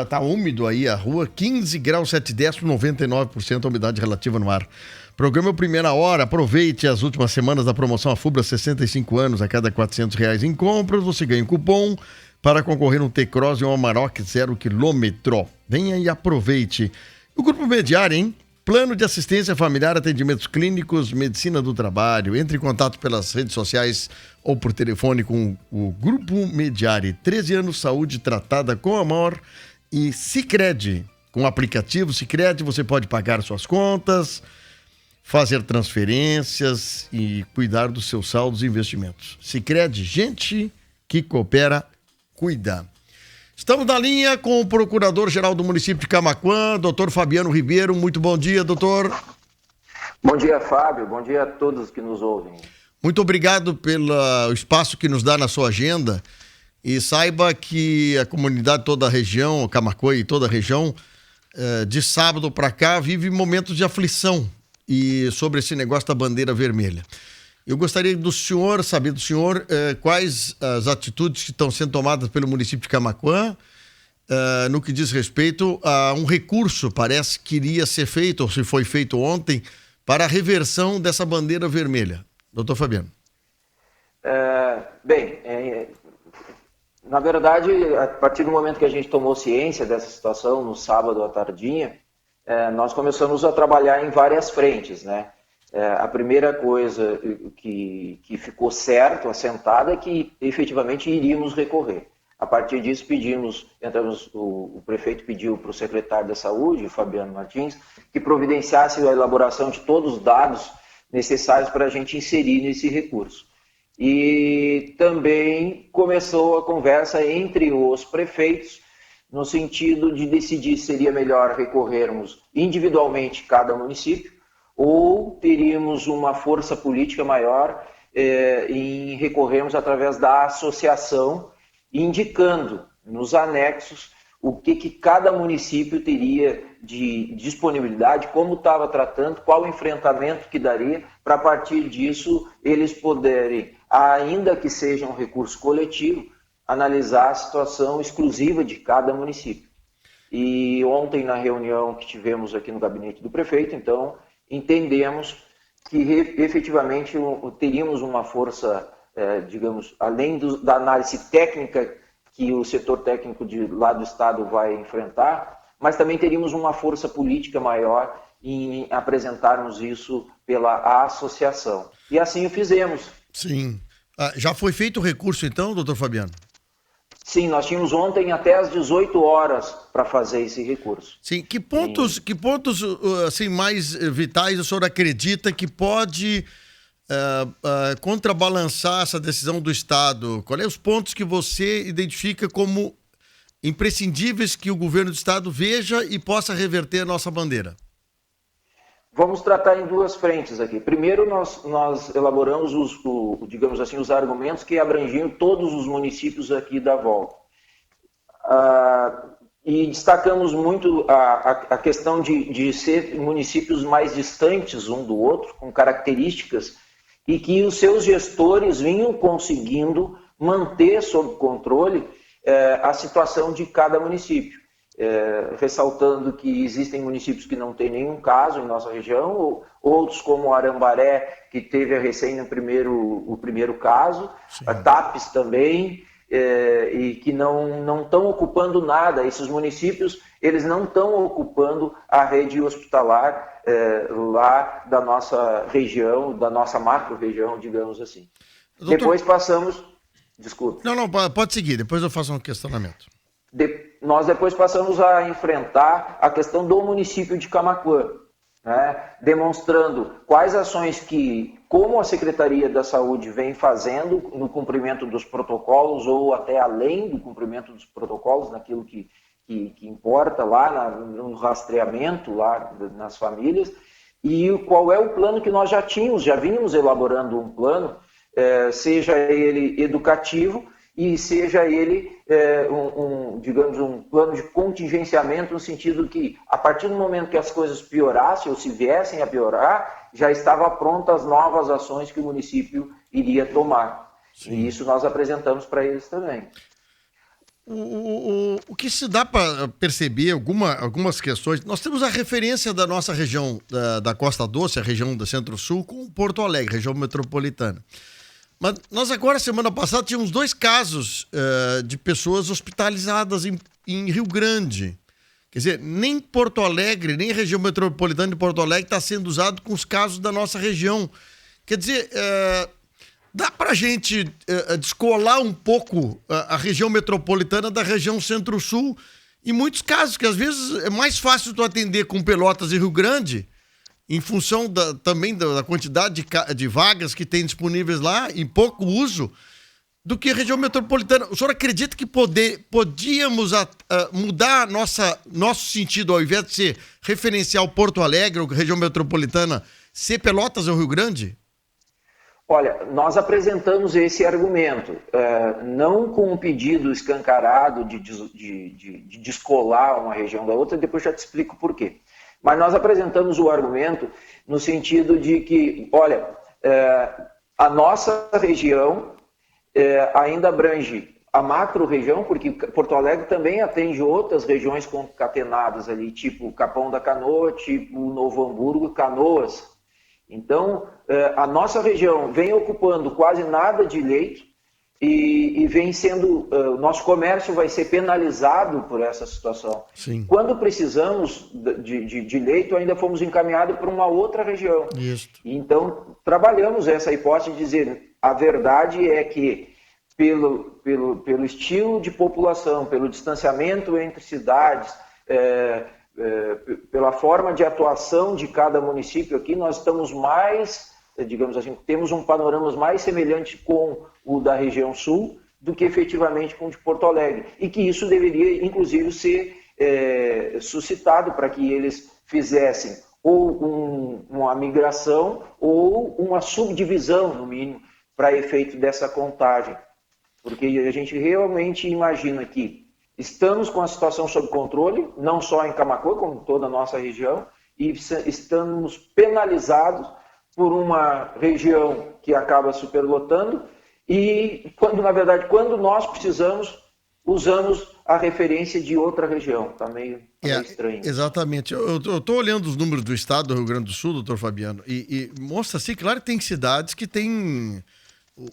Tá úmido aí a rua, 15 graus 7 décimos, 99% a umidade relativa no ar. Programa Primeira Hora, aproveite as últimas semanas da promoção Afubra 65 anos, a cada R$ 400 em compras, você ganha um cupom para concorrer um T-Cross e um Amarok 0 km. Venha e aproveite. O Grupo Mediar, hein? Plano de assistência familiar, atendimentos clínicos, medicina do trabalho. Entre em contato pelas redes sociais ou por telefone com o Grupo Mediare. 13 anos, saúde tratada com amor. E Sicredi, com o aplicativo Sicredi, você pode pagar suas contas, fazer transferências e cuidar dos seus saldos e investimentos. Sicredi, gente que coopera, cuida. Estamos na linha com o Procurador-Geral do município de Camaquã, doutor Fabiano Ribeiro. Muito bom dia, doutor. Bom dia, Fábio. Bom dia a todos que nos ouvem. Muito obrigado pelo espaço que nos dá na sua agenda. E saiba que a comunidade, toda a região, Camaquã e toda a região, de sábado para cá, vive momentos de aflição e sobre esse negócio da bandeira vermelha. Eu gostaria saber do senhor quais as atitudes que estão sendo tomadas pelo município de Camaquã no que diz respeito a um recurso, parece que iria ser feito, ou se foi feito ontem, para a reversão dessa bandeira vermelha. Doutor Fabiano. Na verdade, a partir do momento que a gente tomou ciência dessa situação, no sábado à tardinha, nós começamos a trabalhar em várias frentes, né? A primeira coisa que ficou certo, assentada, é que efetivamente iríamos recorrer. A partir disso, o prefeito pediu para o secretário da Saúde, Fabiano Martins, que providenciasse a elaboração de todos os dados necessários para a gente inserir nesse recurso. E também começou a conversa entre os prefeitos, no sentido de decidir se seria melhor recorrermos individualmente cada município, ou teríamos uma força política maior em recorrermos através da associação, indicando nos anexos o que cada município teria de disponibilidade, como estava tratando, qual o enfrentamento que daria, para a partir disso eles poderem, ainda que seja um recurso coletivo, analisar a situação exclusiva de cada município. E ontem, na reunião que tivemos aqui no gabinete do prefeito, então, entendemos que efetivamente teríamos uma força, além da análise técnica que o setor técnico lá do Estado vai enfrentar, mas também teríamos uma força política maior em apresentarmos isso pela associação. E assim o fizemos. Sim. Já foi feito o recurso então, doutor Fabiano? Sim, nós tínhamos ontem até às 18 horas para fazer esse recurso. Sim, que pontos assim, mais vitais o senhor acredita que pode contrabalançar essa decisão do Estado? Quais são os pontos que você identifica como imprescindíveis que o governo do Estado veja e possa reverter a nossa bandeira? Vamos tratar em duas frentes aqui. Primeiro, nós elaboramos os argumentos que abrangiam todos os municípios aqui da volta. E destacamos muito a questão de ser municípios mais distantes um do outro, com características, e que os seus gestores vinham conseguindo manter sob controle a situação de cada município. Ressaltando que existem municípios que não têm nenhum caso em nossa região, outros como Arambaré, que teve o primeiro caso, a Tapes também, e que não estão ocupando nada. Esses municípios, eles não estão ocupando a rede hospitalar lá da nossa região, da nossa macro-região, digamos assim. Doutor... Depois passamos... Desculpe. Não, pode seguir, depois eu faço um questionamento. Nós depois passamos a enfrentar a questão do município de Camaquã, né? Demonstrando quais ações como a Secretaria da Saúde vem fazendo no cumprimento dos protocolos ou até além do cumprimento dos protocolos, naquilo que importa lá no rastreamento lá nas famílias, e qual é o plano que nós já vínhamos elaborando um plano, seja ele educativo, e seja ele um plano de contingenciamento, no sentido que, a partir do momento que as coisas piorassem, ou se viessem a piorar, já estava prontas as novas ações que o município iria tomar. Sim. E isso nós apresentamos para eles também. O que se dá para perceber, algumas questões, nós temos a referência da nossa região da Costa Doce, a região do Centro-Sul, com Porto Alegre, região metropolitana. Mas nós agora, semana passada, tínhamos 2 casos de pessoas hospitalizadas em Rio Grande. Quer dizer, nem Porto Alegre, nem região metropolitana de Porto Alegre está sendo usado com os casos da nossa região. Quer dizer, dá para a gente descolar um pouco a região metropolitana da região Centro-Sul, em muitos casos, que às vezes é mais fácil tu atender com Pelotas e Rio Grande, em função também da quantidade de vagas que tem disponíveis lá, e pouco uso, do que a região metropolitana. O senhor acredita que podíamos mudar nosso sentido, ao invés de ser referencial Porto Alegre ou região metropolitana, ser Pelotas ou Rio Grande? Olha, nós apresentamos esse argumento, não com um pedido escancarado de descolar uma região da outra, depois já te explico por quê. Mas nós apresentamos o argumento no sentido de que, olha, a nossa região ainda abrange a macro-região, porque Porto Alegre também atende outras regiões concatenadas ali, tipo Capão da Canoa, tipo Novo Hamburgo, Canoas. Então, a nossa região vem ocupando quase nada de leito e vem sendo, o nosso comércio vai ser penalizado por essa situação. Sim. Quando precisamos de leito, ainda fomos encaminhados para uma outra região. Isso. Então, trabalhamos essa hipótese de dizer, a verdade é que pelo estilo de população, pelo distanciamento entre cidades, pela forma de atuação de cada município aqui, nós estamos mais, digamos assim, temos um panorama mais semelhante com o da região sul do que efetivamente com o de Porto Alegre. E que isso deveria, inclusive, ser suscitado para que eles fizessem ou uma migração ou uma subdivisão, no mínimo, para efeito dessa contagem. Porque a gente realmente imagina que estamos com a situação sob controle, não só em Camaquã, como em toda a nossa região, e estamos penalizados por uma região que acaba superlotando e, na verdade, quando nós precisamos, usamos a referência de outra região. Está meio estranho. Exatamente. Eu estou olhando os números do estado do Rio Grande do Sul, doutor Fabiano, e mostra assim, claro que tem cidades que têm...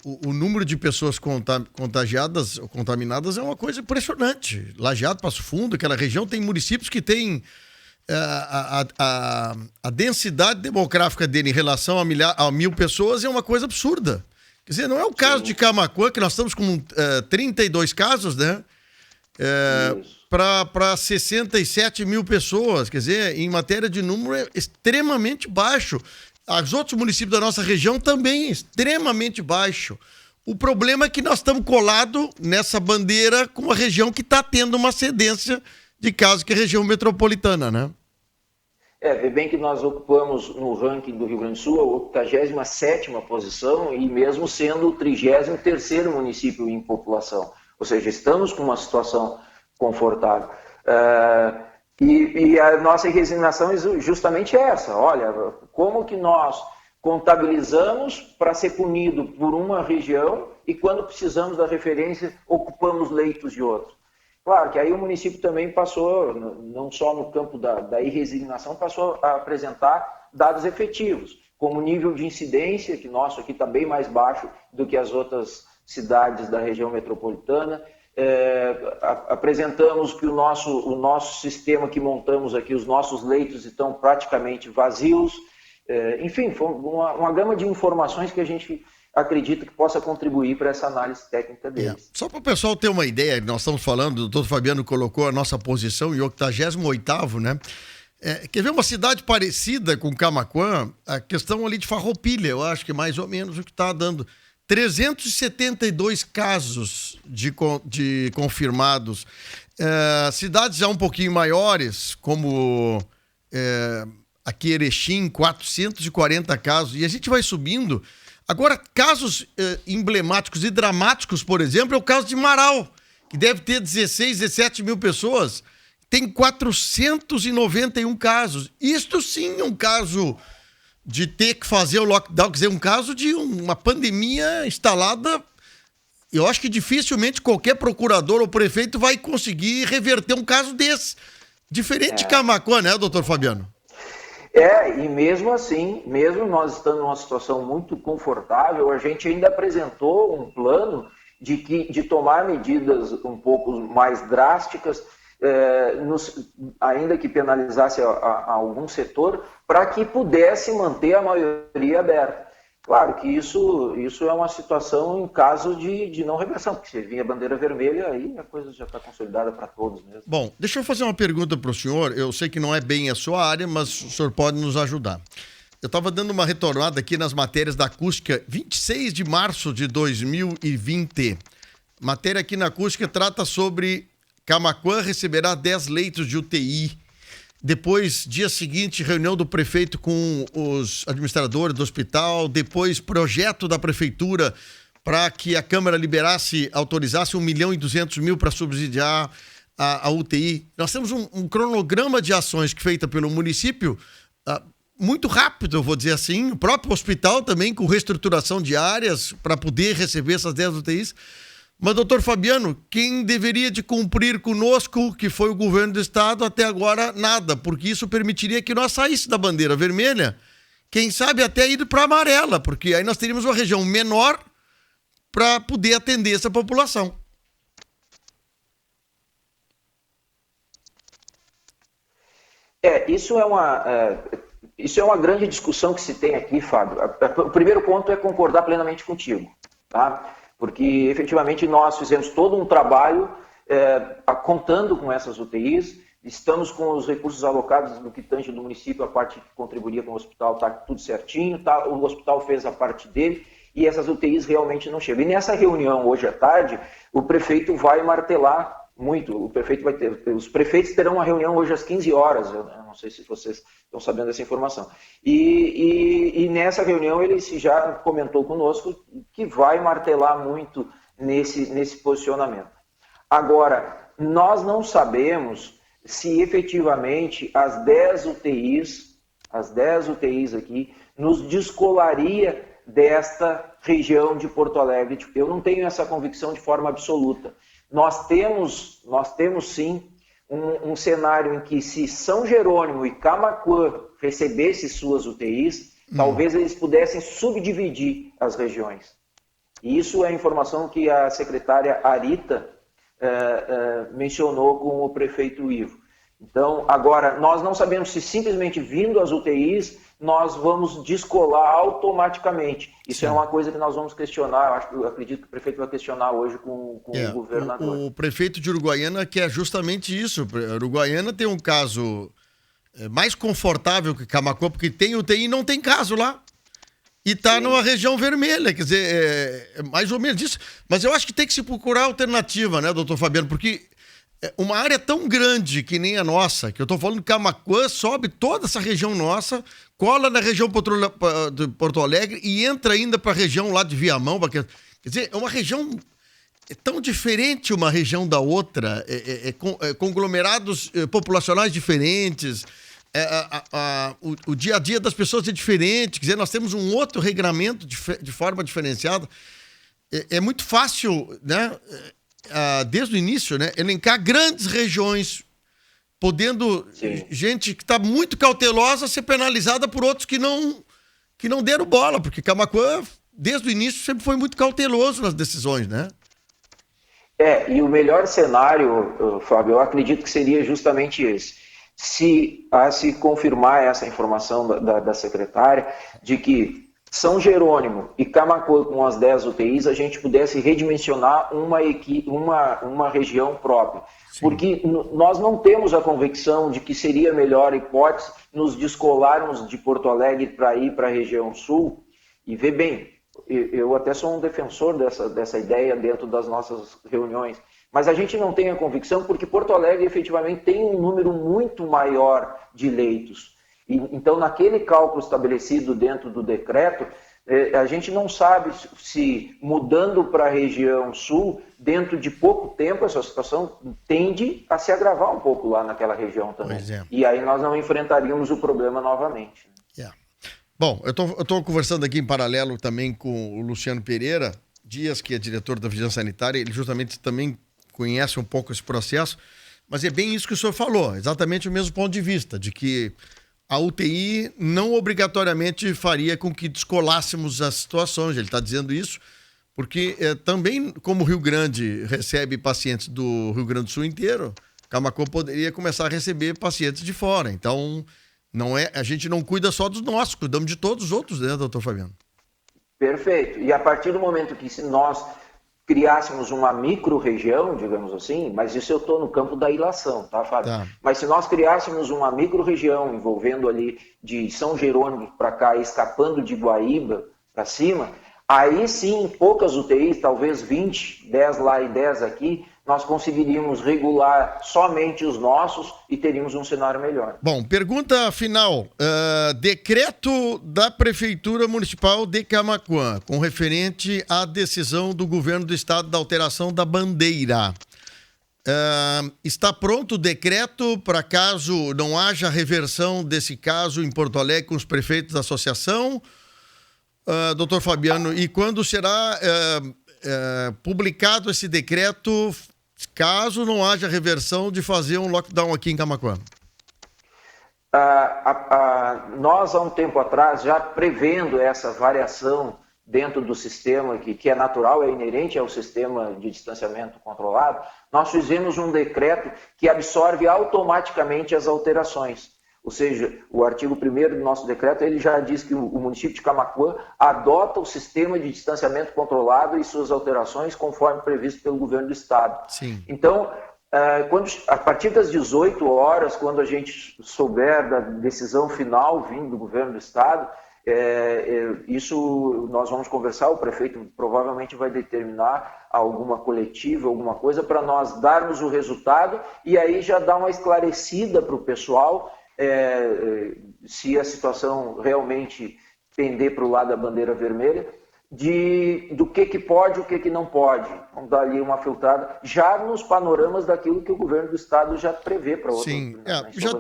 O número de pessoas contagiadas ou contaminadas é uma coisa impressionante. Lajeado, Passo Fundo, aquela região, tem municípios que têm a densidade demográfica dele em relação a 1.000 pessoas é uma coisa absurda. Quer dizer, não é o caso de Camaquã, que nós estamos com 32 casos, né? Para 67 mil pessoas. Quer dizer, em matéria de número é extremamente baixo. Os outros municípios da nossa região também extremamente baixo. O problema é que nós estamos colados nessa bandeira com uma região que está tendo uma cedência de casos, que é a região metropolitana, né? Vê bem que nós ocupamos no ranking do Rio Grande do Sul a 87ª posição e mesmo sendo o 33º município em população. Ou seja, estamos com uma situação confortável. E a nossa resignação é justamente essa. Olha, como que nós contabilizamos para ser punido por uma região e quando precisamos da referência, ocupamos leitos de outro. Claro que aí o município também passou, não só no campo da resignação, passou a apresentar dados efetivos, como o nível de incidência, que nosso aqui está bem mais baixo do que as outras cidades da região metropolitana. Apresentamos que o nosso sistema que montamos aqui, os nossos leitos estão praticamente vazios. Enfim, foi uma gama de informações que a gente acredita que possa contribuir para essa análise técnica deles. Só para o pessoal ter uma ideia, nós estamos falando, o doutor Fabiano colocou a nossa posição em 88º, né? Quer ver uma cidade parecida com Camaquã? A questão ali de Farroupilha, eu acho que mais ou menos o que está dando. 372 casos de confirmados. Cidades já um pouquinho maiores, como aqui Erechim, 440 casos. E a gente vai subindo. Agora, casos emblemáticos e dramáticos, por exemplo, é o caso de Marau, que deve ter 16, 17 mil pessoas. Tem 491 casos. Isto sim é um caso de ter que fazer o lockdown, quer dizer, um caso de uma pandemia instalada eu acho que dificilmente qualquer procurador ou prefeito vai conseguir reverter um caso desse. Diferente de Camaquã, né, doutor Fabiano? E mesmo assim, mesmo nós estando numa situação muito confortável, a gente ainda apresentou um plano de tomar medidas um pouco mais drásticas, ainda que penalizasse a algum setor, para que pudesse manter a maioria aberta. Claro que isso é uma situação em caso de não reversão, porque se vir a bandeira vermelha, aí a coisa já está consolidada para todos mesmo. Bom, deixa eu fazer uma pergunta para o senhor. Eu sei que não é bem a sua área, mas o senhor pode nos ajudar. Eu estava dando uma retornada aqui nas matérias da Acústica, 26 de março de 2020. Matéria aqui na Acústica trata sobre Camaquã receberá 10 leitos de UTI. Depois, dia seguinte, reunião do prefeito com os administradores do hospital. Depois, projeto da prefeitura para que a Câmara autorizasse 1.200.000 para subsidiar a UTI. Nós temos um cronograma de ações feita pelo município muito rápido, eu vou dizer assim. O próprio hospital também com reestruturação de áreas para poder receber essas 10 UTIs. Mas, doutor Fabiano, quem deveria de cumprir conosco, que foi o governo do estado, até agora nada, porque isso permitiria que nós saíssemos da bandeira vermelha, quem sabe até ir para a amarela, porque aí nós teríamos uma região menor para poder atender essa população. Isso é uma grande discussão que se tem aqui, Fábio. O primeiro ponto é concordar plenamente contigo, tá? Porque efetivamente nós fizemos todo um trabalho contando com essas UTIs, estamos com os recursos alocados no que tange do município, a parte que contribuiria com o hospital está tudo certinho, tá? O hospital fez a parte dele e essas UTIs realmente não chegam. E nessa reunião hoje à tarde, o prefeito vai martelar muito, os prefeitos terão uma reunião hoje às 15 horas, eu não sei se vocês estão sabendo dessa informação. E nessa reunião ele já comentou conosco que vai martelar muito nesse posicionamento. Agora, nós não sabemos se efetivamente as 10 UTIs aqui nos descolaria desta região de Porto Alegre. Eu não tenho essa convicção de forma absoluta. Nós temos sim um cenário em que se São Jerônimo e Camaquã recebessem suas UTIs, talvez eles pudessem subdividir as regiões. E isso é a informação que a secretária Arita mencionou com o prefeito Ivo. Então, agora, nós não sabemos se simplesmente vindo as UTIs, nós vamos descolar automaticamente. Isso é uma coisa que nós vamos questionar, eu acredito que o prefeito vai questionar hoje com o governador. O prefeito de Uruguaiana quer justamente isso. Uruguaiana tem um caso mais confortável que Camaquã, porque tem UTI e não tem caso lá. E está numa região vermelha, quer dizer, é mais ou menos isso. Mas eu acho que tem que se procurar alternativa, né, doutor Fabiano? Porque uma área tão grande que nem a nossa, que eu estou falando de Camaquã, sobe toda essa região nossa, cola na região de Porto Alegre e entra ainda para a região lá de Viamão. Quer dizer, é uma região tão diferente uma região da outra, conglomerados populacionais diferentes, o dia a dia das pessoas é diferente, quer dizer, nós temos um outro regramento de forma diferenciada. É muito fácil, né? Desde o início, né, elencar grandes regiões, podendo gente que está muito cautelosa ser penalizada por outros que não deram bola, porque Camaquã, desde o início, sempre foi muito cauteloso nas decisões, né? E o melhor cenário, Fábio, eu acredito que seria justamente esse. Se confirmar essa informação da secretária, de que São Jerônimo e Camaquã com as 10 UTIs, a gente pudesse redimensionar uma região própria. Sim. Porque nós não temos a convicção de que seria a melhor hipótese nos descolarmos de Porto Alegre para ir para a região sul. E vê bem, eu até sou um defensor dessa ideia dentro das nossas reuniões, mas a gente não tem a convicção porque Porto Alegre efetivamente tem um número muito maior de leitos. Então, naquele cálculo estabelecido dentro do decreto, a gente não sabe se mudando para a região sul, dentro de pouco tempo, essa situação tende a se agravar um pouco lá naquela região também. E aí nós não enfrentaríamos o problema novamente. Bom, eu tô conversando aqui em paralelo também com o Luciano Pereira, Dias, que é diretor da Vigilância Sanitária, ele justamente também conhece um pouco esse processo, mas é bem isso que o senhor falou, exatamente o mesmo ponto de vista, de que a UTI não obrigatoriamente faria com que descolássemos as situações. Ele está dizendo isso porque também, como o Rio Grande recebe pacientes do Rio Grande do Sul inteiro, Camaquã poderia começar a receber pacientes de fora. Então, a gente não cuida só dos nossos, cuidamos de todos os outros, né, doutor Fabiano? Perfeito. E a partir do momento que se nós criássemos uma micro-região, digamos assim, mas isso eu estou no campo da ilação, tá, Fábio? Tá. Mas se nós criássemos uma micro-região envolvendo ali de São Jerônimo para cá, escapando de Guaíba para cima, aí sim, poucas UTIs, talvez 20, 10 lá e 10 aqui, nós conseguiríamos regular somente os nossos e teríamos um cenário melhor. Bom, pergunta final. Decreto da Prefeitura Municipal de Camaquã, com referente à decisão do governo do estado da alteração da bandeira. Está pronto o decreto para caso não haja reversão desse caso em Porto Alegre com os prefeitos da associação? Doutor Fabiano, e quando será publicado esse decreto, caso não haja reversão de fazer um lockdown aqui em Camaquã? Nós, há um tempo atrás, já prevendo essa variação dentro do sistema, que é natural, é inerente ao sistema de distanciamento controlado, nós fizemos um decreto que absorve automaticamente as alterações. Ou seja, o artigo 1º do nosso decreto, ele já diz que o município de Camaquã adota o sistema de distanciamento controlado e suas alterações conforme previsto pelo governo do estado. Sim. Então, a partir das 18 horas, quando a gente souber da decisão final vindo do governo do estado, isso nós vamos conversar, o prefeito provavelmente vai determinar alguma coletiva, alguma coisa, para nós darmos o resultado e aí já dar uma esclarecida para o pessoal, se a situação realmente pender para o lado da bandeira vermelha, do que pode e o que não pode. Vamos dar ali uma filtrada, já nos panoramas daquilo que o governo do estado já prevê para outros. Sim, já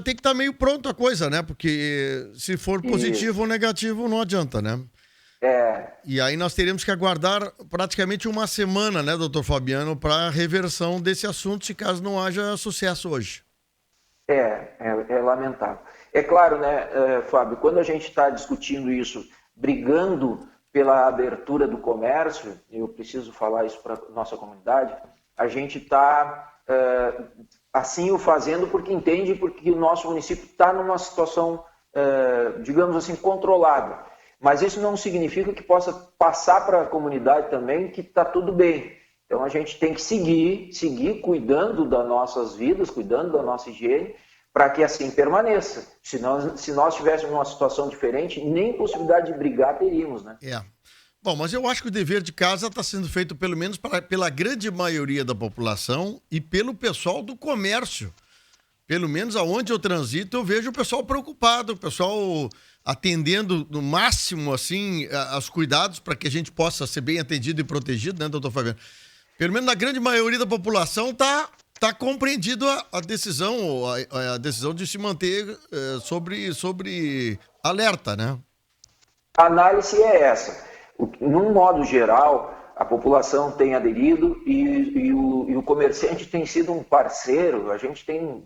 tem que estar meio pronto a coisa, né? Porque se for positivo ou negativo, não adianta, né? E aí nós teremos que aguardar praticamente uma semana, né, doutor Fabiano, para a reversão desse assunto, se caso não haja sucesso hoje. É lamentável. É claro, né, Fábio, quando a gente está discutindo isso, brigando pela abertura do comércio, eu preciso falar isso para a nossa comunidade, a gente está assim o fazendo porque entende, porque o nosso município está numa situação, digamos assim, controlada. Mas isso não significa que possa passar para a comunidade também que está tudo bem. Então a gente tem que seguir cuidando das nossas vidas, cuidando da nossa higiene, para que assim permaneça. Se nós tivéssemos uma situação diferente, nem possibilidade de brigar teríamos, né? Bom, mas eu acho que o dever de casa está sendo feito pelo menos pela grande maioria da população e pelo pessoal do comércio. Pelo menos aonde eu transito, eu vejo o pessoal preocupado, o pessoal atendendo no máximo, assim, aos cuidados para que a gente possa ser bem atendido e protegido, né, doutor Fabiano? Pelo menos na grande maioria da população está compreendido a decisão de se manter sobre alerta, né? A análise é essa. Num modo geral, a população tem aderido e o comerciante tem sido um parceiro. A gente tem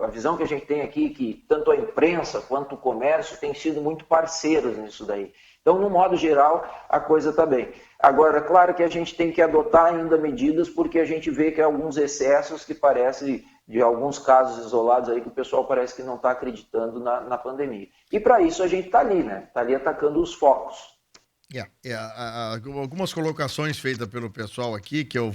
a visão que a gente tem aqui, que tanto a imprensa quanto o comércio têm sido muito parceiros nisso daí. Então, no modo geral, a coisa está bem. Agora, claro que a gente tem que adotar ainda medidas, porque a gente vê que há alguns excessos que parecem, de alguns casos isolados aí, que o pessoal parece que não está acreditando na pandemia. E para isso a gente está ali, né? Está ali atacando os focos. Algumas colocações feitas pelo pessoal aqui, que eu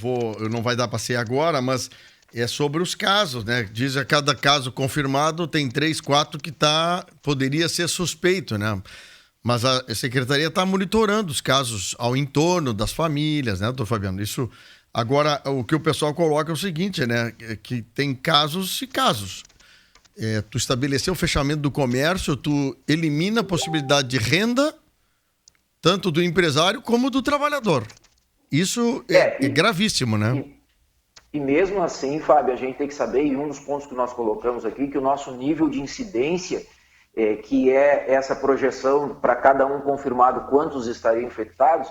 não vai dar para ser agora, mas é sobre os casos, né? Diz a cada caso confirmado, tem 3, 4 que poderia ser suspeito, né? Mas a secretaria está monitorando os casos ao entorno das famílias, né, doutor Fabiano? Isso, agora, o que o pessoal coloca é o seguinte, né? Que tem casos e casos. Tu estabeleceu o fechamento do comércio, tu elimina a possibilidade de renda, tanto do empresário como do trabalhador. Isso é gravíssimo, né? E mesmo assim, Fábio, a gente tem que saber, e um dos pontos que nós colocamos aqui, que o nosso nível de incidência, que é essa projeção para cada um confirmado quantos estariam infectados,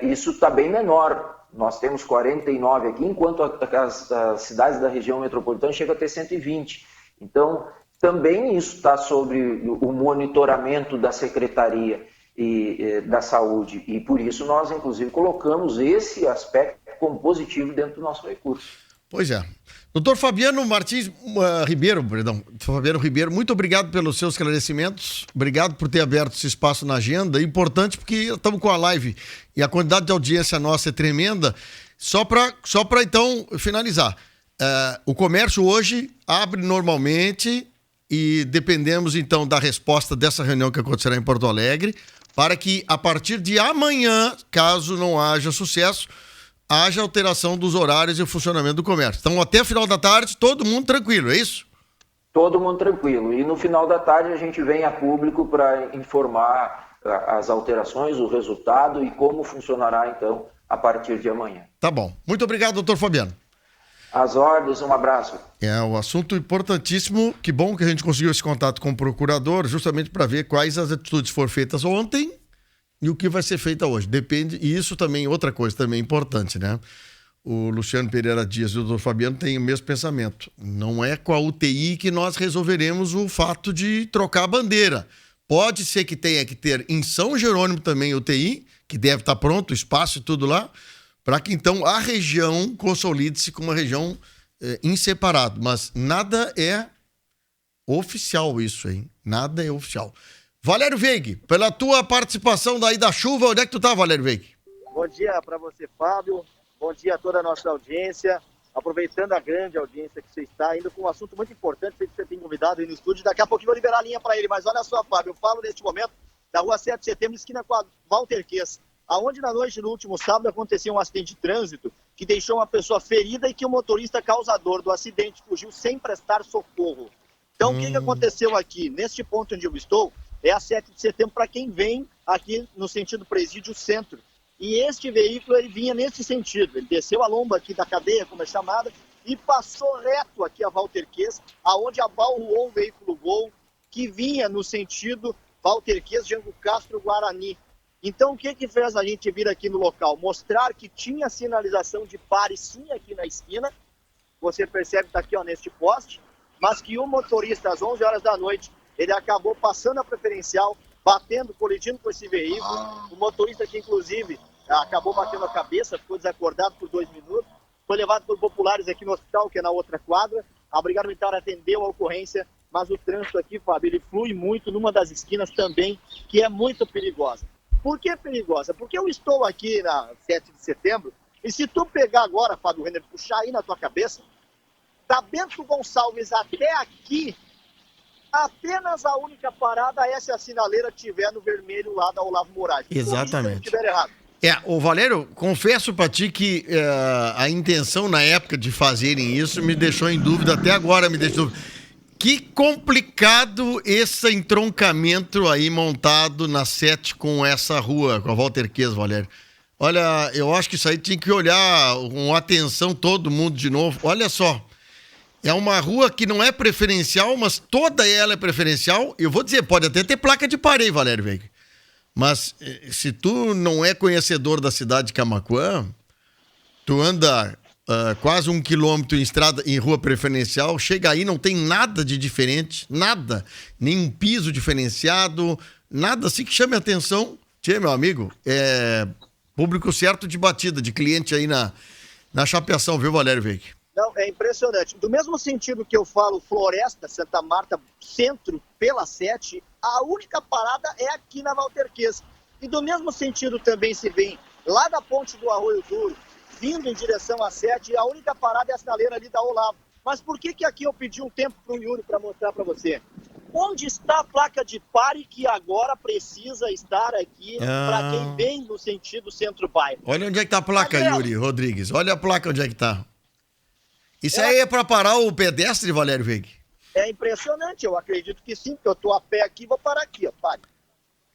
isso está bem menor. Nós temos 49 aqui, enquanto as cidades da região metropolitana chegam a ter 120. Então, também isso está sobre o monitoramento da Secretaria da Saúde. E por isso nós, inclusive, colocamos esse aspecto como positivo dentro do nosso recurso. Pois é. Doutor Fabiano Martins Ribeiro, Fabiano Ribeiro, muito obrigado pelos seus esclarecimentos. Obrigado por ter aberto esse espaço na agenda. Importante porque estamos com a live e a quantidade de audiência nossa é tremenda. Só para então finalizar. O comércio hoje abre normalmente e dependemos então da resposta dessa reunião que acontecerá em Porto Alegre para que a partir de amanhã, caso não haja sucesso, haja alteração dos horários e o funcionamento do comércio. Então, até o final da tarde, todo mundo tranquilo, é isso? Todo mundo tranquilo. E no final da tarde a gente vem a público para informar as alterações, o resultado e como funcionará, então, a partir de amanhã. Tá bom. Muito obrigado, doutor Fabiano. Às ordens, um abraço. É um assunto importantíssimo. Que bom que a gente conseguiu esse contato com o procurador, justamente para ver quais as atitudes foram feitas ontem e o que vai ser feito hoje. Depende, e isso também, outra coisa também importante, né? O Luciano Pereira Dias e o doutor Fabiano têm o mesmo pensamento. Não é com a UTI que nós resolveremos o fato de trocar a bandeira. Pode ser que tenha que ter em São Jerônimo também UTI, que deve estar pronto, o espaço e tudo lá, para que então a região consolide-se como uma região inseparável. Mas nada é oficial isso, hein? Nada é oficial. Valério Veig, pela tua participação daí da chuva, onde é que tu tá, Valério Veig? Bom dia para você, Fábio. Bom dia a toda a nossa audiência. Aproveitando a grande audiência que você está, indo com um assunto muito importante, sei que você tem convidado aí no estúdio, daqui a pouquinho eu vou liberar a linha para ele, mas olha só, Fábio, eu falo neste momento da rua 7 de setembro, esquina com a Walter Quez, aonde na noite do último sábado aconteceu um acidente de trânsito que deixou uma pessoa ferida e que o motorista causador do acidente fugiu sem prestar socorro. Então, o que aconteceu aqui? Neste ponto onde eu estou, é a 7 de setembro para quem vem aqui no sentido Presídio Centro. E este veículo, ele vinha nesse sentido. Ele desceu a lomba aqui da cadeia, como é chamada, e passou reto aqui a Walter Quez, aonde abalroou o veículo Gol, que vinha no sentido Walter Quez, Jango Castro, Guarani. Então, o que fez a gente vir aqui no local? Mostrar que tinha sinalização de pare sim aqui na esquina. Você percebe que está aqui, ó, neste poste. Mas que o motorista, às 11 horas da noite, ele acabou passando a preferencial, batendo, colidindo com esse veículo. O motorista que, inclusive, acabou batendo a cabeça, ficou desacordado por 2 minutos. Foi levado por populares aqui no hospital, que é na outra quadra. A Brigada Militar atendeu a ocorrência, mas o trânsito aqui, Fábio, ele flui muito numa das esquinas também, que é muito perigosa. Por que perigosa? Porque eu estou aqui na 7 de setembro, e se tu pegar agora, Fábio Renner, puxar aí na tua cabeça, da Bento Gonçalves até aqui, apenas a única parada é se a sinaleira estiver no vermelho lá da Olavo Moraes. Exatamente. Se eu estiver errado. Ô Valério, confesso pra ti que a intenção na época de fazerem isso me deixou em dúvida, até agora me deixou em dúvida. Que complicado esse entroncamento aí montado na 7 com essa rua, com a Walter Quez, Valério. Olha, eu acho que isso aí tinha que olhar com atenção todo mundo de novo. Olha só. É uma rua que não é preferencial, mas toda ela é preferencial. Eu vou dizer, pode até ter placa de parei, Valério Veiga. Mas se tu não é conhecedor da cidade de Camaquã, tu anda quase 1 quilômetro em rua preferencial, chega aí, não tem nada de diferente, nada. Nenhum piso diferenciado, nada assim que chame a atenção. Tchê, meu amigo, é público certo de batida, de cliente aí na chapeação, viu, Valério Veiga? Não, é impressionante. Do mesmo sentido que eu falo Floresta, Santa Marta, Centro, pela 7, a única parada é aqui na Walter Quez. E do mesmo sentido também se vem lá da ponte do Arroio Duro, vindo em direção à 7, a única parada é a sinaleira ali da Olavo. Mas por que aqui eu pedi um tempo para o Yuri para mostrar para você? Onde está a placa de pare que agora precisa estar aqui para quem vem no sentido centro-bairro? Olha onde é que está a placa, Yuri Rodrigues. Olha a placa onde é que está. Isso aí é para parar o pedestre, Valério Veiga? É impressionante, eu acredito que sim, porque eu estou a pé aqui, vou parar aqui, ó, pare.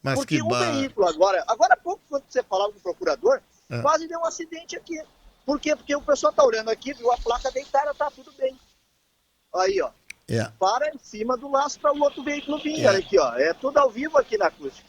Mas porque um veículo agora há pouco, quando você falava com o procurador, quase deu um acidente aqui. Por quê? Porque o pessoal está olhando aqui, viu a placa deitada, tá tudo bem. Aí, ó, para em cima do laço para o outro veículo vir, olha aqui, ó, é tudo ao vivo aqui na acústica.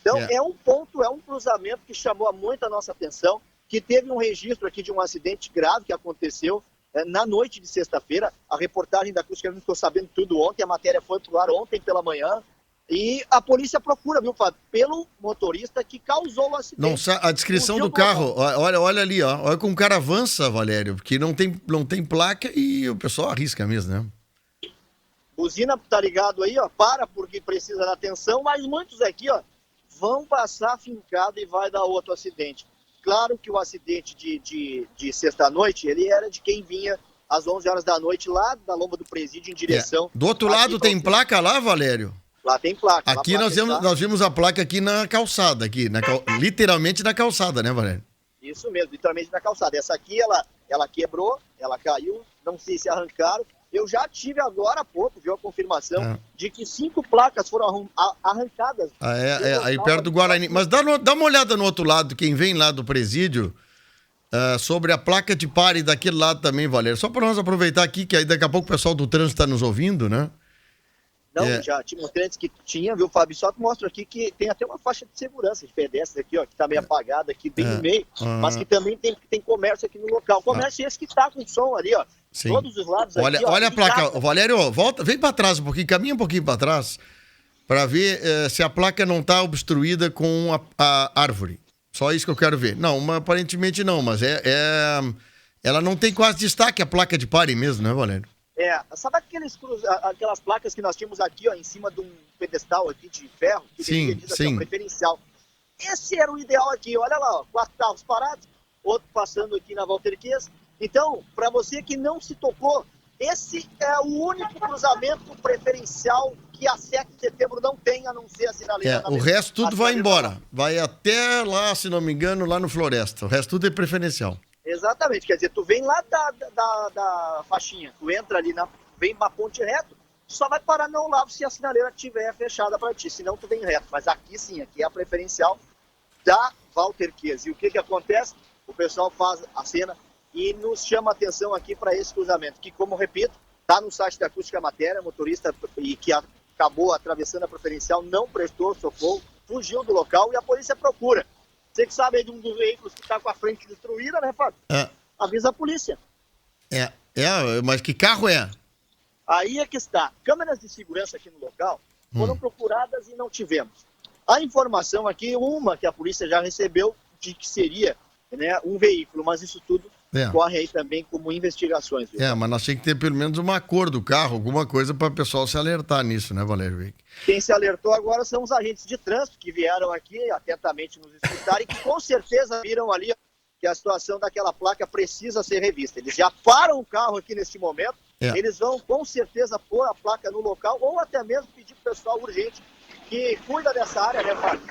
Então, é um ponto, é um cruzamento que chamou muito a nossa atenção, que teve um registro aqui de um acidente grave que aconteceu na noite de sexta-feira. A reportagem da Acústica, a gente ficou sabendo tudo ontem, a matéria foi pro ar ontem pela manhã, e a polícia procura, viu, Fábio, pelo motorista que causou o acidente. Não, a descrição do carro, olha ali, ó, olha como o cara avança, Valério, porque não tem placa e o pessoal arrisca mesmo, né? Buzina tá ligado aí, ó, para porque precisa da atenção, mas muitos aqui, ó, vão passar fincado e vai dar outro acidente. Claro que o acidente de sexta-noite, ele era de quem vinha às 11 horas da noite lá da Lomba do Presídio em direção... Do outro lado tem placa lá, Valério? Lá tem placa. Aqui nós vimos a placa aqui na calçada, literalmente na calçada, né, Valério? Isso mesmo, literalmente na calçada. Essa aqui, ela quebrou, ela caiu, não sei se arrancaram. Eu já tive agora há pouco, viu, a confirmação de que 5 placas foram arrancadas. Aí perto do Guarani. Mas dá uma olhada no outro lado, quem vem lá do presídio, sobre a placa de pare daquele lado também, Valério. Só para nós aproveitar aqui, que aí daqui a pouco o pessoal do trânsito está nos ouvindo, né? Não, já tinha mostrando que tinha, viu, Fábio? Só que mostra aqui que tem até uma faixa de segurança de pedestre aqui, ó, que tá meio apagada aqui, bem no meio, mas que também tem comércio aqui no local. Comércio esse que tá com som ali, ó. Sim. Todos os lados olha, aqui, ó. Olha a placa. Valério, vem para trás um pouquinho, caminha um pouquinho para trás, para ver se a placa não tá obstruída com a árvore. Só isso que eu quero ver. Não, aparentemente não, mas ela não tem quase destaque, a placa de pare mesmo, né, Valério? Sabe aquelas placas que nós tínhamos aqui, ó, em cima de um pedestal aqui de ferro, que diz assim, ó, preferencial. Esse era o ideal aqui, olha lá, ó, 4 carros parados, outro passando aqui na Walter Chiesa. Então, para você que não se tocou, esse é o único cruzamento preferencial que a 7 de setembro não tem, a não ser a sinaleira. O resto tudo vai embora, vai até lá, se não me engano, lá no Floresta, o resto tudo é preferencial. Exatamente, quer dizer, tu vem lá da faixinha, tu entra ali, vem uma ponte reto, tu só vai parar não lá se a sinaleira estiver fechada para ti, senão tu vem reto. Mas aqui sim, aqui é a preferencial da Walter Chiesa. E o que acontece? O pessoal faz a cena e nos chama a atenção aqui para esse cruzamento, que, como repito, está no site da Acústica Matéria, motorista e que acabou atravessando a preferencial, não prestou socorro, fugiu do local e a polícia procura. Você que sabe aí de um dos veículos que está com a frente destruída, né, Fábio? Avisa a polícia. Mas que carro é? Aí é que está. Câmeras de segurança aqui no local foram procuradas e não tivemos. A informação aqui, uma que a polícia já recebeu, de que seria, né, um veículo, mas isso tudo corre aí também como investigações. Viu? Mas nós tínhamos que ter pelo menos uma cor do carro, alguma coisa para o pessoal se alertar nisso, né, Valério? Quem se alertou agora são os agentes de trânsito que vieram aqui atentamente nos escutar e que com certeza viram ali que a situação daquela placa precisa ser revista. Eles já param o carro aqui neste momento, eles vão com certeza pôr a placa no local ou até mesmo pedir para o pessoal urgente que cuida dessa área, né, Fábio?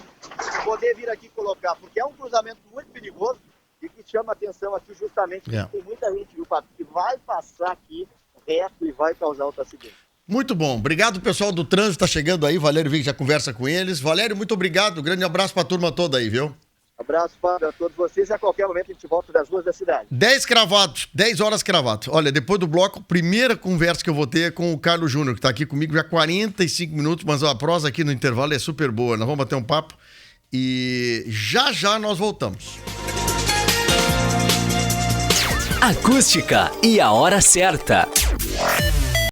Poder vir aqui colocar, porque é um cruzamento muito perigoso e que chama atenção aqui justamente porque tem muita gente, viu, Fábio, que vai passar aqui reto e vai causar outro acidente. Muito bom. Obrigado, pessoal do trânsito, tá chegando aí. Valério Vick já conversa com eles. Valério, muito obrigado. Grande abraço pra turma toda aí, viu? Abraço, Fábio, a todos vocês e a qualquer momento a gente volta das ruas da cidade. 10 horas cravados. Olha, depois do bloco, primeira conversa que eu vou ter é com o Carlos Júnior, que tá aqui comigo já há 45 minutos, mas a prosa aqui no intervalo é super boa. Nós vamos bater um papo e já nós voltamos. Acústica e a hora certa.